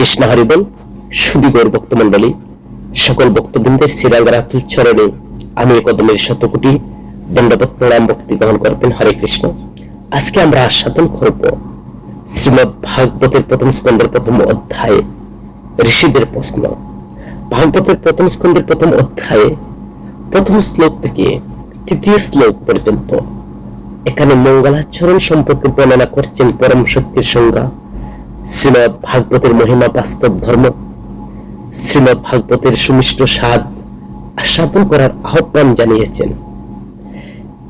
কৃষ্ণ হরিবল সুদীগর ভক্তমন্ডলী সকল ভক্তবৃন্দের শ্রীরাঙ্গারাতুল চরণে আমি কদমের শতকোটি দণ্ডবত প্রণাম ভক্তি গ্রহণ করবেন। হরে কৃষ্ণ। আজকে আমরা আস্বাদন করব শ্রীমদ ভাগবতের প্রথম স্কন্ধের প্রথম অধ্যায়ে ঋষিদের প্রশ্ন। ভাগবতের প্রথম স্কন্ধের প্রথম অধ্যায়ে প্রথম শ্লোক থেকে তৃতীয় শ্লোক পর্যন্ত এখানে মঙ্গলাচরণ সম্পর্কে বর্ণনা করছেন। পরম শক্তির সংজ্ঞা, শ্রীমদ ভাগবতের মহিমা, বাস্তব ধর্ম, শ্রীমদ ভাগবতের সুমিষ্ট স্বাদ আস্বাদন করার আহ্বান জানিয়েছেন।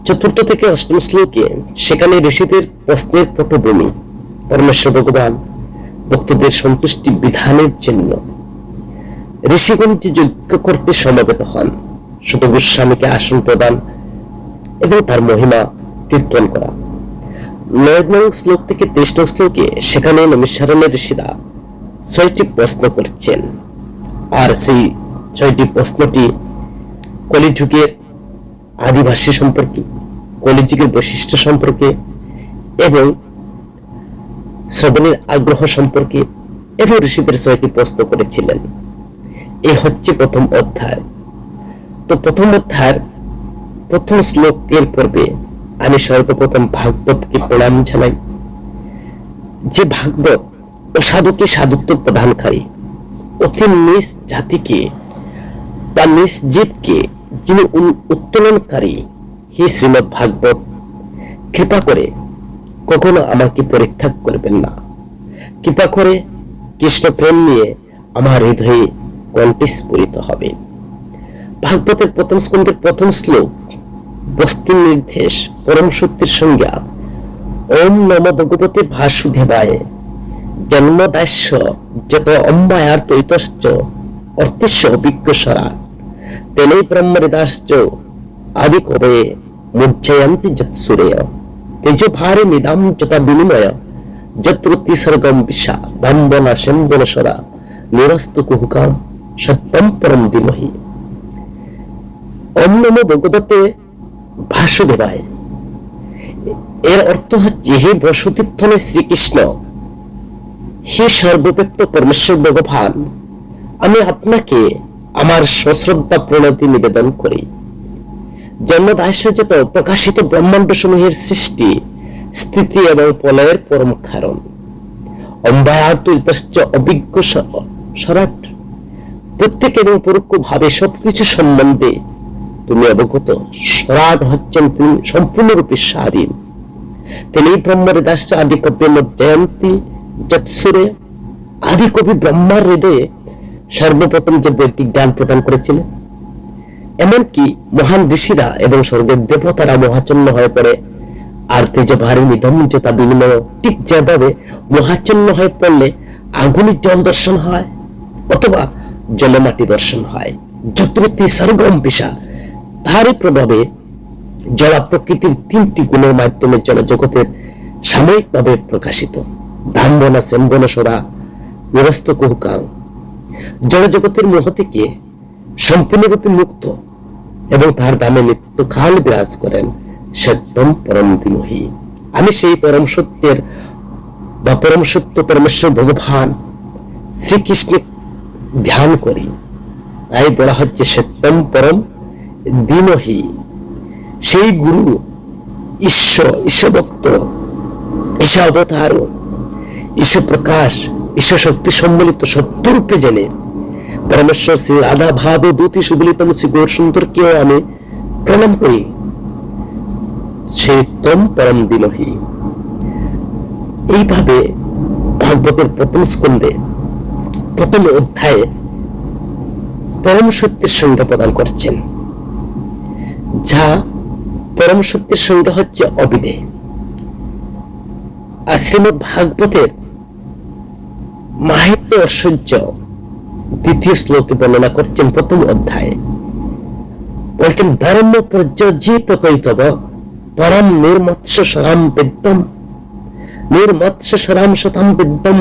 চতুর্থ থেকে অষ্টম শ্লোকে সেখানে ঋষিদের প্রশ্নের পটভূমি, পরমেশ্বর ভগবান ভক্তদের সন্তুষ্টি বিধানের জন্য ঋষিগণ যে যজ্ঞ করতে সমবেত হন, শুধু গোস্বামীকে আসন প্রদান এবং তার মহিমা কীর্তন করা। 9 নং শ্লোক থেকে 23 নং শ্লোকে সেখানে নৈমিষারণ্যের ঋষিরা 6টি প্রশ্ন করছেন, আর সেই 6টি প্রশ্নটি কলিযুগের আদিবাসী সম্পর্কে, কলিযুগের বৈশিষ্ট্য সম্পর্কে এবং শ্রবণের আগ্রহ সম্পর্কে এবং ঋষিদের 6টি প্রশ্ন করেছিলেন। এই হচ্ছে প্রথম অধ্যায়। তো প্রথম অধ্যায়ের প্রথম শ্লোকের পূর্বে আমি সর্বপ্রথম ভাগবতকে প্রণাম জানাই। যে ভাগবত অসাধুকে সাধুত্ব প্রদানকারী, অতি নিজ জাতিকে বা নিজ জীবকে যিনি উত্তোলনকারী, হে শ্রীমদ ভাগবত, কৃপা করে কখনো আমাকে পরিত্যাগ করবেন না। কৃপা করে কৃষ্ণ প্রেম নিয়ে আমার হৃদয়ে কণ্ঠে স্ফুরিত হবে। ভাগবতের প্রথম স্কন্ধের প্রথম শ্লোক বস্তু নির্দেশ, পরম সত্যের সংজ্ঞা। ওম নম ভগবতে ভাসুদেবায় জন্মদাস্য যত অম্বায়ার তৈতশ্চ অর্থস্য অভিজ্ঞসরা তেনেই ব্রহ্মহৃদাশ্চ আদি কবে মুজ্জয়ন্তি যৎসুরেয় তেজ ভারে নিদাম যথা বিনিময় যত্রতি সর্গম বিশা দম্বনা শম্বন সদা নিরস্তু কুহুকাম সত্যম পরম ধীমহি। ওম নম ভগবতে ভাসুদেবায় এর অর্থ হচ্ছে, হে বসুতীর্থনে শ্রীকৃষ্ণ, হে সর্বব্যাপ্ত পরমেশ্বর ভগবান, আমি আপনাকে আমার সশ্রদ্ধা প্রণতি নিবেদন করি। জন্মদাস্যজাত প্রকাশিত ব্রহ্মাণ্ড সমূহের সৃষ্টি, স্থিতি এবং প্রলয়ের পরম কারণ। অম্বায়ার্তশ্চ অভিজ্ঞ সরাট, প্রত্যেক এবং পরোক্ষ ভাবে সবকিছু সম্বন্ধে তুমি অবগত। সরাট হচ্ছেন তিনি সম্পূর্ণরূপে স্বাধীন। তিনি ব্রহ্মহৃদাশ্চ আদি কবি জয়ন্তী যৎসুরে, আদি কবি ব্রহ্মার হৃদয়ে সর্বপ্রথম যে বৈদিক জ্ঞান প্রদান করেছিলেন। এমনকি মহান ঋষিরা এবং স্বর্গের দেবতারা মহাচন্ন হয়ে পড়ে আর তেজ ভারী নিধম যথা বিনিময়, ঠিক যেভাবে মহাচন্ন হয়ে পড়লে আগুনের জল দর্শন হয় অথবা জলে মাটি দর্শন হয়, যত্রতি সর্গম বিশা, তারই প্রভাবে জড়া প্রকৃতির 3টি গুণের মাধ্যমে জড়জগতের সাময়িকভাবে প্রকাশিত। দাম্বনা সেম্বন সদা নিরস্ত কুহুকাং, জড়জগতের মোহ থেকে সম্পূর্ণরূপে মুক্ত এবং তার দামে নিত্যকাল বিরাজ করেন সত্যম পরম ধীমহি। আমি সেই পরম সত্যের বা পরম সত্য পরমেশ্বর ভগবান শ্রীকৃষ্ণের ধ্যান করি, তাই বলা হচ্ছে সত্যম পরম ধীমহি। সেই গুরু ঈশ্বর ভক্ত, ঈশ্বর অবতার, ঈশ্বর প্রকাশ, ঈশ্বর শক্তি সম্মিলিত সত্যরূপে জেনে পরমেশ্বর শ্রী রাধা ভাবে দূতি সুবলিতম শ্রী গৌর সুন্দরকেও আমি প্রণাম করি। সেই তম পরম ধীমহি। এইভাবে ভাগবতের প্রথম স্কন্ধে প্রথম অধ্যায়ে পরম সত্যের সংজ্ঞা প্রদান করছেন, যা পরম সত্যের সংজ্ঞা হচ্ছে অবিদেয়। আর শ্রীমদ ভাগবতের মাহাত্ম্য ঐশ্বর্য দ্বিতীয় শ্লোকে বর্ণনা করছেন। প্রথম অধ্যায়ে বলছেন, ধর্ম প্রযোজিত কৈতব পরম নির্মৎস্য সরাম বিদ্যম, নির্মৎস্য সরাম শতম বিদ্যম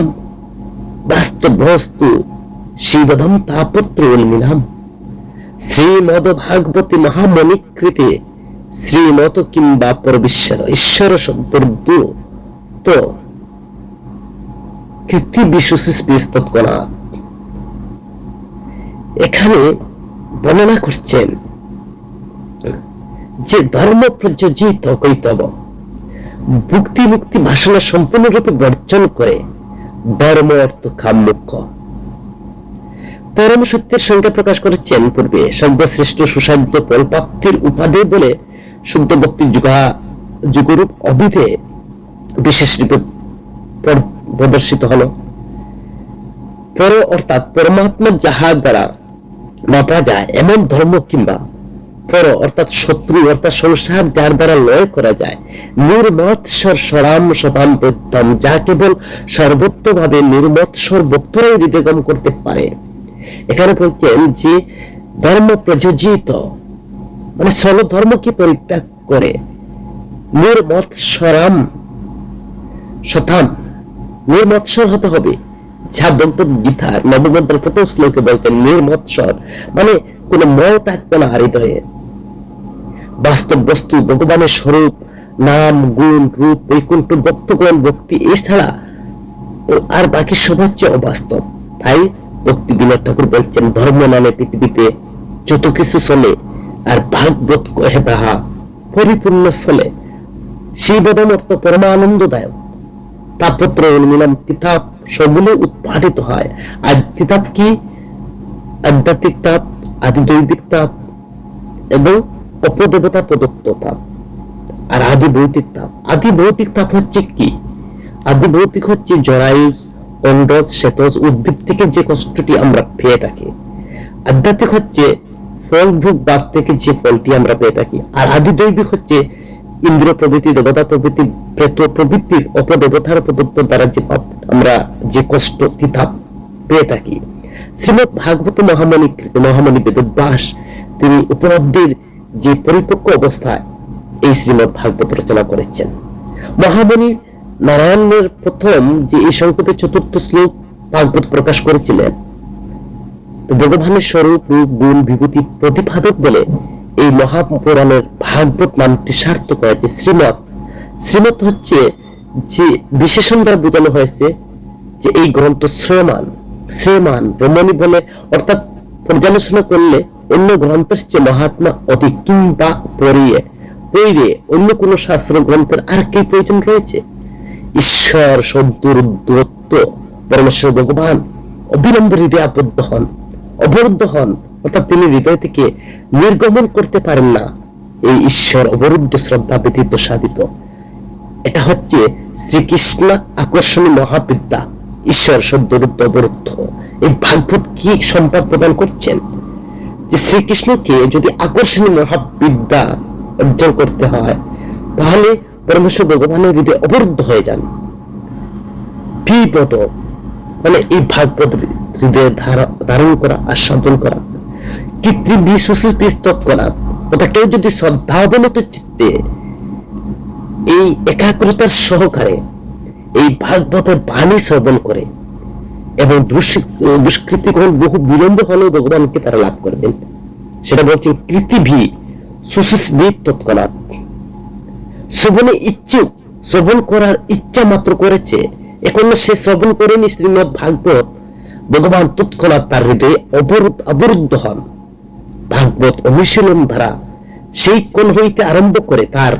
বাস্তব বস্তু শিবধম তাপত্র উন্মিলাম। শ্রীমদ ভাগবতী মহামণিকৃতে শ্রীমত কিংবা পরবিশ্বর, ঈশ্বর শব্দের তো কৃতি বিশুচিস তৎক্ষণাৎ। এখানে বর্ণনা করছেন যে ধর্ম প্রযোজিত কৈতব ভুক্তি মুক্তি ভাষণা সম্পূর্ণরূপে বর্জন করে ধর্ম অর্থ কাম মুখ্য। পরম সত্যের সংজ্ঞা প্রকাশ করেছেন পূর্বে সর্বশ্রেষ্ঠ সুসাধ্য ফল প্রাপ্তির উপাদেয় বলে শুদ্ধ ভক্তি যুগরূপ অবিধে বিশেষ রূপে প্রদর্শিত হল। পর অর্থাৎ পরমাত্মা যাহা দ্বারা মাপা যায় এমন ধর্ম, কিংবা পর অর্থাৎ শত্রু অর্থাৎ সংসার যার দ্বারা লয় করা যায়, নির্মৎসর সরাম শতাম প্রত্যম যা কেবল সর্বত্রভাবে নির্মৎসর ভক্তরাই হৃদয়গম করতে পারে। এখানে বলছেন যে ধর্ম প্রযোজিত মানে সল ধর্মকে পরিত্যাগ করে নির্মৎসরাম শতাম নির্মৎসর হতে হবে, যা ভগবত গীতা নবম অধ্যায়ের প্রথম শ্লোকে বলছেন নির্মৎসর মানে কোন মল থাকবে না হৃদয়ে। বাস্তব বস্তু ভগবানের স্বরূপ, নাম, গুণ, রূপ, বৈকুণ্ঠ, ভক্তগণ, ভক্তি এছাড়া আর বাকি সব হচ্ছে অবাস্তব। তাই ভক্তি বিনোদ ঠাকুর বলছেন ধর্ম নামে পৃথিবীতে যত কিছু চলে আর ভাগবত কহে তাহা পরিপূর্ণ চলে। সেই বদন অর্থ পরমানন্দদায়ক। তাপত্র নিলাম তিতাপ সবগুলো উৎপাদিত হয়। আর তিতাপ কি? আধ্যাত্মিক তাপ, আদি দৈবিক তাপ এবং অপদেবতা প্রদত্ত তাপ। আর আদি ভৌতিক তাপ, আদি ভৌতিক তাপ হচ্ছে কি? আদি ভৌতিক হচ্ছে জরায়ু, অন্ডজ, শ্বেতজ উদ্ভিদ থেকে যে কষ্টটি আমরা পেয়ে থাকি। আধ্যাত্মিক হচ্ছে ফল ভোগ বাদ থেকে যে ফলটি আমরা পেয়ে থাকি। আর আদি দৈবিক হচ্ছে ইন্দ্র প্রভৃতি, দেবতা প্রভৃতি, প্রেত প্রভৃতির অপদেবতার প্রদত্ত দ্বারা যে পাপ আমরা যে কষ্ট তিতাপ পেয়ে থাকি। শ্রীমৎ ভাগবত মহামণি বেদব্যাস তিনি উপলব্ধির যে পরিপক্ক অবস্থায় এই শ্রীমৎ ভাগবত রচনা করেছেন। মহামণি নারায়ণের প্রথম যে এই সংক্ষেপে চতুর্থ শ্লোক ভাগবত প্রকাশ করেছিলেন, তো ভগবানের স্বরূপ, রূপ, গুণ, বিভূতি প্রতিপাদক বলে এই মহাপুরাণের ভাগবত নামটি সার্থক হয়েছে শ্রীমৎ। শ্রীমৎ হচ্ছে যে বিশেষণ দ্বারা বোঝানো হয়েছে যে এই গ্রন্থ শ্রেয়মান ব্রহ্মণী বলে, অর্থাৎ পর্যালোচনা করলে অন্য গ্রন্থের চেয়ে মহাত্মা অধিক, কিংবা পড়িয়ে অন্য কোন শাস্ত্র গ্রন্থের আর কি প্রয়োজন রয়েছে? ঈশ্বর সদ্দুর দূরত্ব পরমেশ্বর ভগবান অবিলম্বে হৃদয়ে অবরুদ্ধ হন, অর্থাৎ তিনি হৃদয় থেকে নির্গমন করতে পারেন না। এই ঈশ্বর অবরুদ্ধ শ্রদ্ধা ব্যতীত সাধিত। এটা হচ্ছে শ্রীকৃষ্ণ আকর্ষণী মহাবিদ্যা। ঈশ্বর সদ্দুরুদ্ধ অবরুদ্ধ। এই ভাগবত কি সম্পদ প্রদান করছেন যে শ্রীকৃষ্ণকে যদি আকর্ষণী মহাবিদ্যা অর্জন করতে হয় তাহলে পরমেশ্বর ভগবানের হৃদয় অবরুদ্ধ হয়ে যান। বিপদ মানে এই ভাগবত হৃদয়ে ধারণ করা, আস্বাদন করা, কৃত্রিম বিশ্বস্তক করা। ওটা কেউ যদি শ্রদ্ধাবনত চিত্তে এই একাগ্রতার সহকারে এই ভাগবতের বাণী শ্রবণ করে এবং দুষ্কৃতিকরণ বহু বিলম্ব হলেও ভগবানকে তারা লাভ করবেন, সেটা বলছেন কৃতিভি সুস্মিত তৎক্ষণাৎ। শ্রবণে ইচ্ছুক, শ্রবণ করার ইচ্ছা মাত্র করেছে, এখন সে শ্রবণ করেনি শ্রীমৎ ভাগবত, ভগবান তৎক্ষণাৎ তার হৃদয়ে অবরুদ্ধ হন। ভাগবত অনুশীলন ধারা সেই কোণ হইতে আরম্ভ করে তার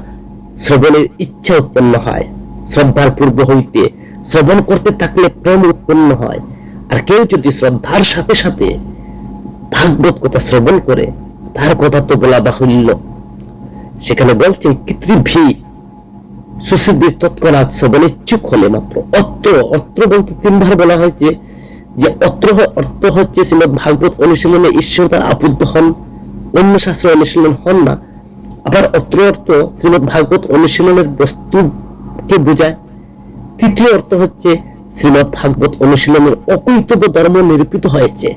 শ্রবণের ইচ্ছা উৎপন্ন হয়। শ্রদ্ধার পূর্ব হইতে শ্রবণ করতে থাকলে প্রেম উৎপন্ন হয়। আর কেউ যদি শ্রদ্ধার সাথে সাথে ভাগবত কথা শ্রবণ করে, তার কথা তো বলা বাহুল্য। সেখানে বলছেন কৃত্রিভি সুসিদ্ধি তৎক্ষণাৎ শ্রবণ ইচ্ছুক হলে মাত্র। অত্র বলতে তিনবার বলা হয়েছে যে অর্থ হচ্ছে শ্রীমৎ ভাগবত অনুশীলনে ঈশ্বর তার আবদ্ধ হন, অন্য শাস্ত্র অনুশীলন হন না। আবার অত্র অর্থ শ্রীমৎ ভাগবত অনুশীলনের বস্তুকে বোঝায়। তৃতীয় অর্থ হচ্ছে শ্রীমৎ ভাগবত অনুশীলনের অকৈতব্য ধর্ম নিরূপিত হয়েছে,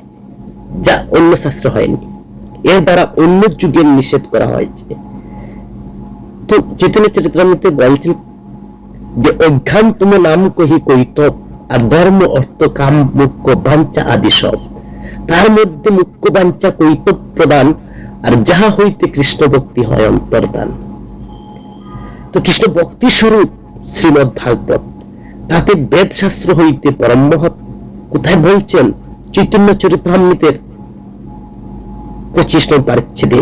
যা অন্য শাস্ত্র হয়নি। এর দ্বারা অন্য যুগের নিষেধ করা হয়েছে। তো চৈতন্য চরিতামৃতে বলছেন যে অজ্ঞান তুম নাম কহি কৈতব, আর ধর্ম, অর্থ, কাম, মুখ্য, বাঞ্ছা আদি সব। তার মধ্যে মুখ্য বাঞ্ছা কৈতব প্রদান, আর যাহা হইতে কৃষ্ণ ভক্তি হয় অন্তর্দান। তো কৃষ্ণ ভক্তি স্বরূপ শ্রীমৎ ভাগবত, তাতে বেদ শাস্ত্র হইতে পরম মহৎ কোথায় বলছেন চৈতন্য চরিতামৃতের 25 নং পরিচ্ছেদে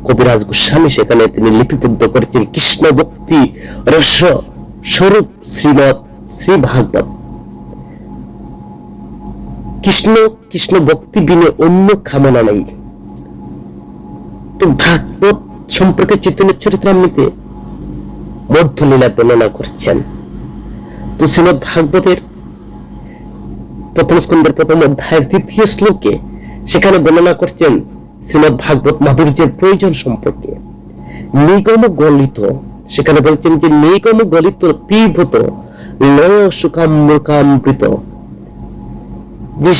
কবিরাজ গোস্বামী সেখানে তিনি লিপিবদ্ধ করেছেন কৃষ্ণ ভক্তি রস স্বরূপ শ্রীমৎ শ্রী ভাগবত। কৃষ্ণ ভক্তি বিনে অন্য কামনা নাই। তো ভাগবত সম্পর্কে চৈতন্য চরিতামৃতে মধ্যলীলা বর্ণনা করছেন। তো শ্রীমৎ ভাগবতের প্রথম স্কন্ধের প্রথম অধ্যায়ের 3য় শ্লোকে সেখানে বর্ণনা করছেন শ্রীমৎ ভাগবত মাধুর্যের প্রয়োজন সম্পর্কে। নিগম গলিত, সেখানে বলছেন যে নিগম গলিত পিভূত লয় সুখামৃকামৃত। যে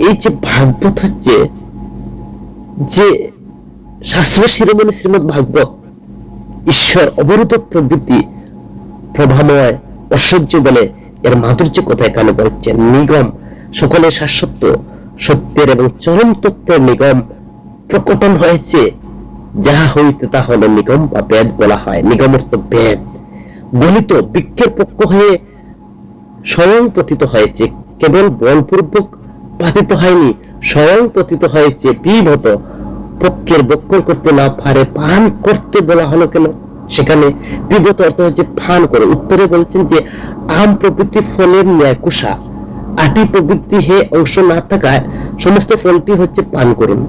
এই যে ভাগবত হচ্ছে যে শাস্ত্র শিরোমণি শ্রীমৎ ভাগবত ঈশ্বর অবরোধক প্রবৃত্তি প্রভাময় ঐশ্বর্য বলে এর মাধুর্য কথা এখানে বলছেন। নিগম সকলের শাশ্বত সত্যের এবং চরম তত্ত্বের নিগম প্রকটন হয়েছে, যাহা হইতে তা হলো নিগম বা বেদ বলা হয়। নিগম অর্থ বেদ। গলিত বৃক্ষের পক্ষ হয়ে স্বয়ং পতিত হয়েছে, কেবল বলপূর্বক পাতিত হয়নি, স্বয়ং পতিত হয়েছে। পিভূত পক্ষের বক্ষণ করতে না পারে পান করতে বলা হলো কেন? সেখানে পিভূত অর্থ হচ্ছে পান করে। উত্তরে বলছেন যে আম প্রভৃতি ফলের ন্যায় কুষা 8টি প্রবৃত্তি হে অংশ না থাকায় সমস্ত ফলটি হচ্ছে পান করুন।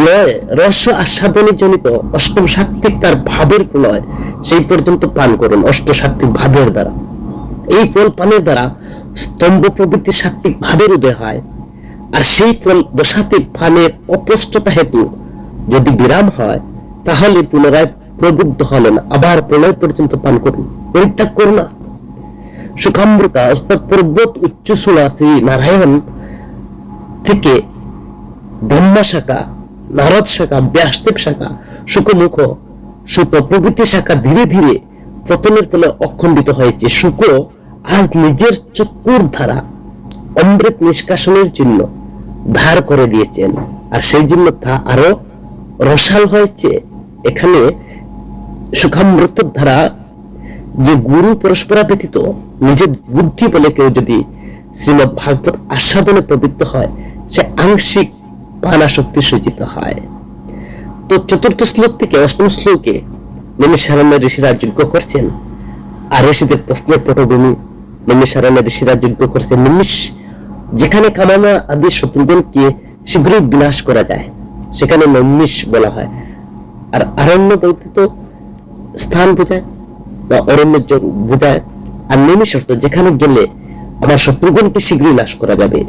লয় রস আস্বাদনে জনিত অষ্টম সাত্ত্বিক তার ভাবের প্রলয় সেই পর্যন্ত পান করুন অষ্ট সাত্ত্বিক ভাবের দ্বারা। এই ফল পানের দ্বারা স্তম্ভ প্রবৃত্তি সাত্ত্বিক ভাবের উদয় হয়। আর সেই ফল দশাত্বিক পানের অপুষ্টতা হেতু যদি বিরাম হয় তাহলে পুনরায় প্রবুদ্ধ হলেন, আবার প্রলয় পর্যন্ত পান করুন, পরিত্যাগ করুন না। সুখামৃতা অর্থাৎ পর্বত উচ্চশূলা শ্রী নারায়ণ থেকে ব্রহ্মা শাখা, নারদ শাখা, ব্যাসদেব শাখা, শুকমুখ, শুক প্রভৃতি শাখা ধীরে ধীরে পতনের ফলে অখণ্ডিত হয়েছে। শুক আজ নিজের চক্ষুর ধারা অমৃত নিষ্কাশনের জন্য ধার করে দিয়েছেন, আর সেই জন্য তা আরো রসাল হয়েছে। এখানে সুখামৃতের ধারা যে গুরু পরস্পরা ব্যতীত নিজের বুদ্ধি বলে কেউ যদি শ্রীমৎ ভাগবত আস্বাদনে প্রবৃত্ত হয়, সে আংশিক পানাসক্তি সূচিত হয়। তো 4th শ্লোক থেকে 8ম শ্লোকে নৈমিষারণ্যের ঋষিরা যজ্ঞ করছেন, আর ঋষিদের প্রশ্নের পটভূমি নৈমিষারণ্যের ঋষিরা যজ্ঞ করছেন। নিমিষ যেখানে কামনা আদি শত্রুগণকে শীঘ্রই বিনাশ করা যায় সেখানে নৈমিষ বলা হয়। আর আরণ্য বলতে তো স্থান বোঝায় বা অরণ্য বোঝায়। আর নিমিষ অর্থ যেখানে গেলে আমার শত্রুগণকে শীঘ্রই নাশ করা যাবে,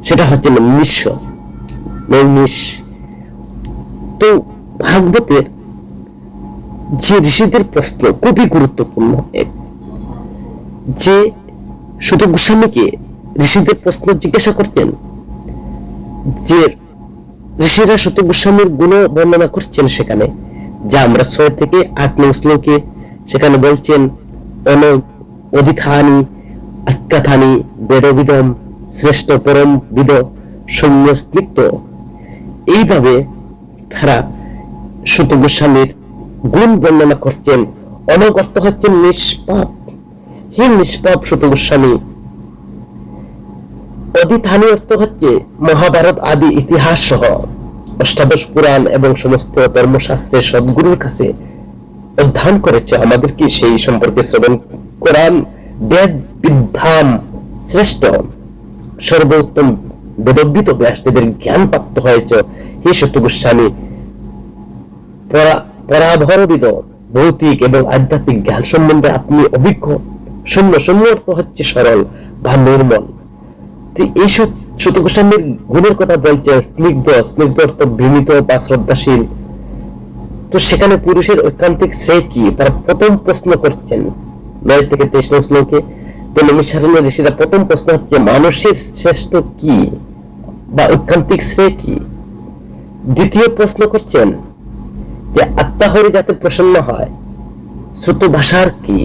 সেটা হচ্ছে নৈমিষ। তো ভাগবতের যে ঋষিদের প্রশ্ন খুবই গুরুত্বপূর্ণ। যে সুত গোস্বামীকে ঋষিদের প্রশ্ন জিজ্ঞাসা করতেন, যে ঋষিরা সুত গোস্বামীর গুণ বর্ণনা করছেন সেখানে, যা আমরা 6 থেকে 8 নং শ্লোকে সেখানে বলছেন অধিথানি আখ্যাথানি বেদবিদম শ্রেষ্ঠ পরম বিদ সৌম্য স্নিগ্ধ। এইভাবে তারা সুত গোস্বামীর গুণ বর্ণনা করছেন। অনগর্ত হচ্ছেন নিষ্পাপ। হে নিষ্পাপ সুত গোস্বামী। অধিথানি অর্থ হচ্ছে মহাভারত আদি ইতিহাস সহ অষ্টাদশ পুরাণ এবং সমস্ত ধর্মশাস্ত্রের সদ্গুরুর কাছে অধ্যয়ন করেছে। আমাদেরকে সেই সম্পর্কে শ্রবণ কোরআন বেদ বিদ্যাম শ্রেষ্ঠ সর্বোত্তম বেদবিত ব্যাসদেবের জ্ঞান প্রাপ্ত হয়েছে। হে সুত গোস্বামী, পরাভরবিদ ভৌতিক এবং আধ্যাত্মিক জ্ঞান সম্বন্ধে আপনি অভিজ্ঞ। শূন্য অর্থ হচ্ছে সরল বা নির্মল। এইসব সুত গোস্বামীর গুণের কথা বলছে। স্নিগ্ধ অর্থ বিনীত বা শ্রদ্ধাশীল। তো সেখানে পুরুষের ঐকান্তিক শ্রেয় কি তারা প্রথম প্রশ্ন করছেন 9 থেকে 23 নং শ্লোকে। তো নৈমিষারণ্যের ঋষিরা প্রথম প্রশ্ন হচ্ছে মানুষের শ্রেষ্ঠ কি বা ঐকান্তিক শ্রেয় কি। দ্বিতীয় প্রশ্ন করছেন যে আত্মাহরি যাতে প্রসন্ন হয় শ্রুত ভাষার কি,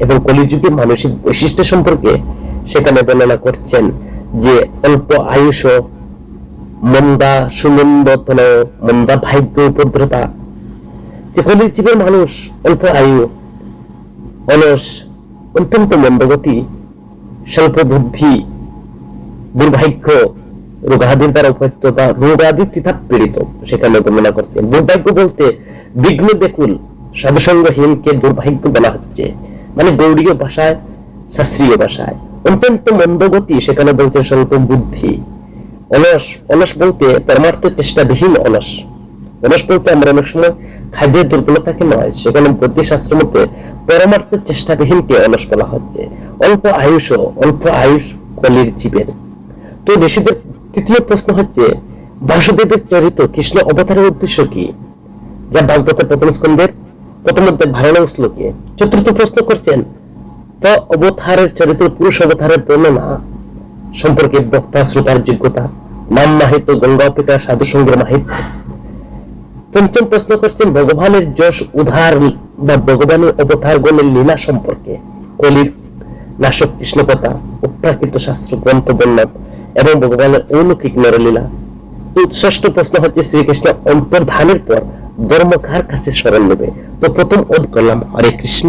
এবং কলিযুগে মানসিক বৈশিষ্ট্য সম্পর্কে সেখানে বর্ণনা করছেন যে অল্প আয়ুষ, মন্দা সুমন্দতন, মন্দা ভাগ্য উপদ্রতা। যে কলির জীবের মানুষ অল্প আয়ু, অলস, অত্যন্ত মন্দগতি, স্বল্প বুদ্ধি, দুর্ভাগ্য, রোগাদির দ্বারা উপযুক্ত বা রোগাদি তৃথা পীড়িত সেখানে বর্ণনা করছেন। দুর্ভাগ্য বলতে বিঘ্ন বেকুল সাধুসঙ্গহীনকে দুর্ভাগ্য বলা হচ্ছে, মানে গৌড়ীয় ভাষায়, শাস্ত্রীয় ভাষায়। অত্যন্ত মন্দগতি সেখানে বলছেন স্বল্প বুদ্ধি। অলস, অলস বলতে পরমার্থ চেষ্টাবিহীন অলস। অলস বলতে আমরা অনেক সময় খাদ্যের দুর্বলতাকে নয়, সেখানে বুদ্ধিশাস্ত্র মতে পরমার্থ চেষ্টাবিহীনকে অলস বলা হচ্ছে। অল্প আয়ুষ, অল্প আয়ুষ কলির জীবের। তো ঋষিদের তৃতীয় প্রশ্ন হচ্ছে বাসুদেবের চরিত কৃষ্ণ অবতারের উদ্দেশ্য কি, যা ভাগবতের প্রথম স্কন্ধের প্রথম অধ্যায় 12 শ্লোকে। চতুর্থ প্রশ্ন করছেন তো অবতারের চরিত্র, পুরুষ অবতারের বর্ণনা সম্পর্কে বক্তা শ্রোতার যোগ্যতা, নাম মাহিত্য, গঙ্গা অপেক্ষা সাধু সঙ্গের মাহিত্য। পঞ্চম প্রশ্ন করছেন ভগবানের যশ উদ্ধার বা ভগবানের অবতার গণের লীলা সম্পর্কে, কলির নাশক কৃষ্ণ কথা, অপ্রাকৃত শাস্ত্র গ্রন্থ বর্ণন এবং ভগবানের অলৌকিক নরলীলা। ষষ্ঠ প্রশ্ন হচ্ছে শ্রীকৃষ্ণ অন্তর্ধানের পর ধর্ম কার কাছে স্মরণ নেবে। তো প্রথম করলাম হরে কৃষ্ণ।